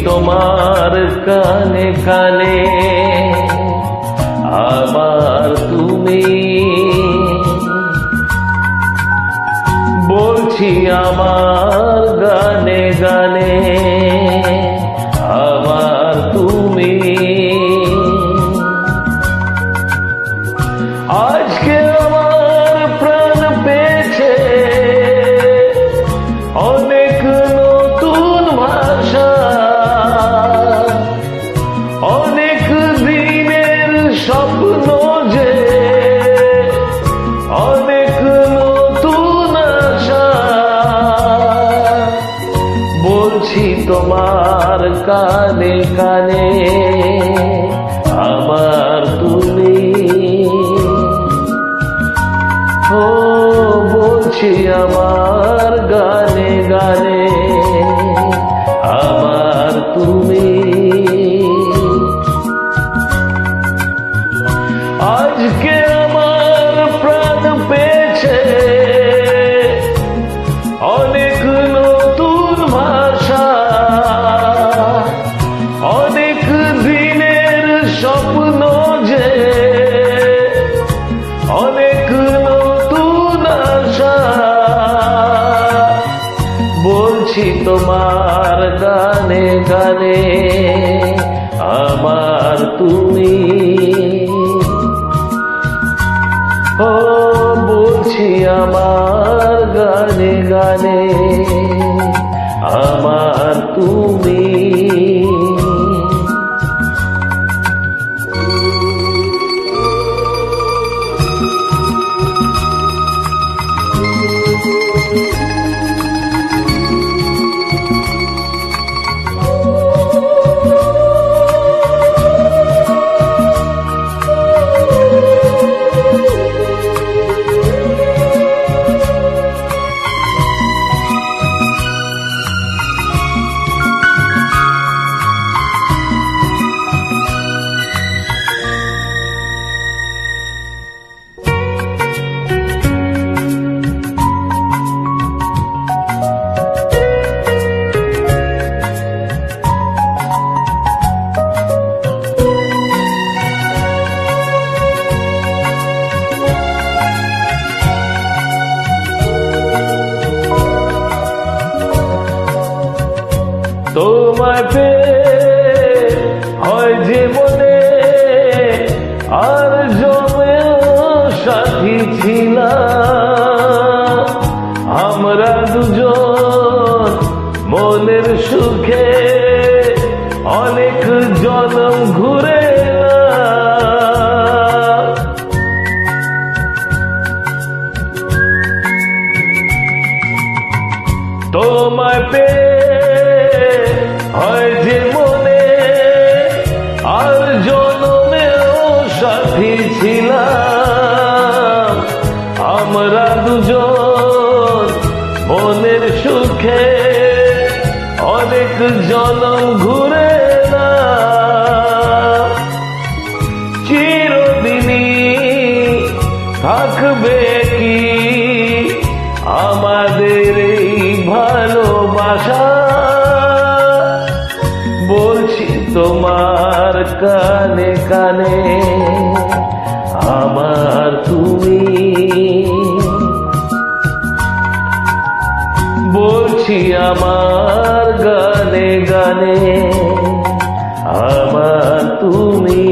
তোমার কানে কানে আমার তুমি, বলছি আমার গানে গানে আমার তুমি। আজকে আমার প্রাণ পেয়েছে অনেক নতুন ভাষা, অনেক দিনের স্বপ্ন যে অনেক নতুন আশা। বলছি তোমার কানে কানে আমার তুমি, ও বলছি আমার গানে গানে আমার তুমি। আজকে আমার প্রাণ পেয়েছে অনেক নতুন ভাষা, অনেক দিনের স্বপ্ন যে অনেক নতুন আশা। বলছি তোমার গানে গানে আমার তুমি, ও বলছি আমার গানে গানে আমার তুমি। তোমায় পেয়ে হয় যে মনে আর জমেও সাথী ছিলাম, আমরা দুজন মনের সুখে অনেক জনম ঘুরে এলাম। তোমায় পেয়ে হয় যে মনে আর জনমেও সাথী ছিলাম, আমরা দুজন মনের সুখে অনেক জনম ঘুরে এলাম। চিরদিনই থাকবে কি আমাদের এই ভালোবাসা। বলছি তোমার কানে কানে আমার তুমি, বলছি আমার গানে গানে আমার তুমি।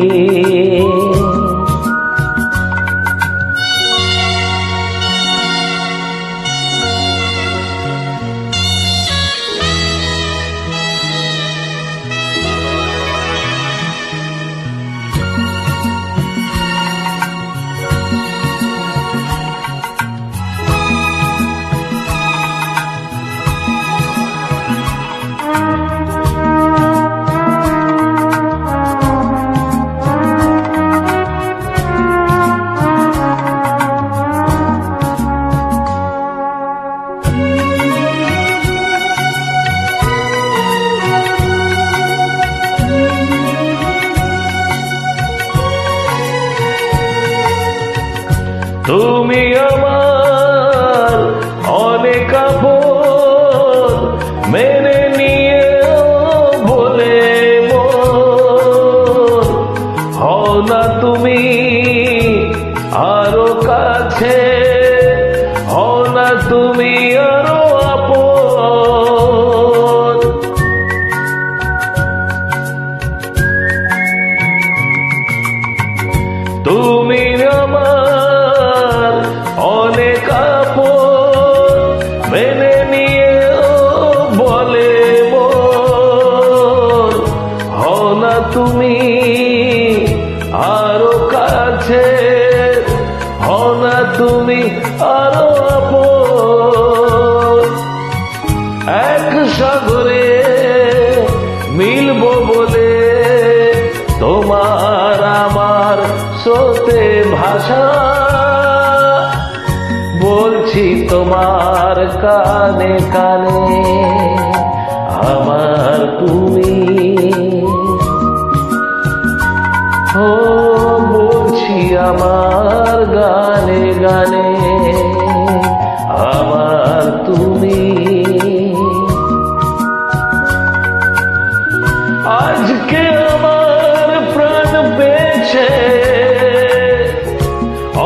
আরো আপন। এক সাগরে মিলবো বলে তোমার আমার স্রোতে ভাষা বলছি তোমার কানে কানে আমার তুমি। ও বলছি আমার গানে গানে আমার তুমি। আজকে আমার প্রাণ পেয়েছে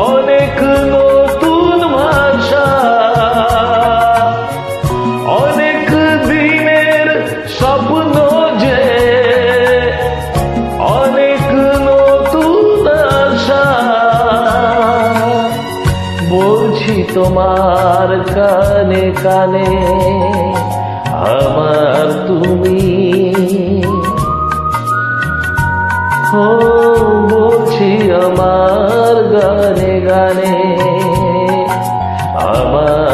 অনেক নতুন ভাষা, অনেক দিনের স্বপ্ন যে অনেক নতুন আশা বলছি তোমার কানে কানে আমার তুমি। ও বলছি আমার গানে গানে আমার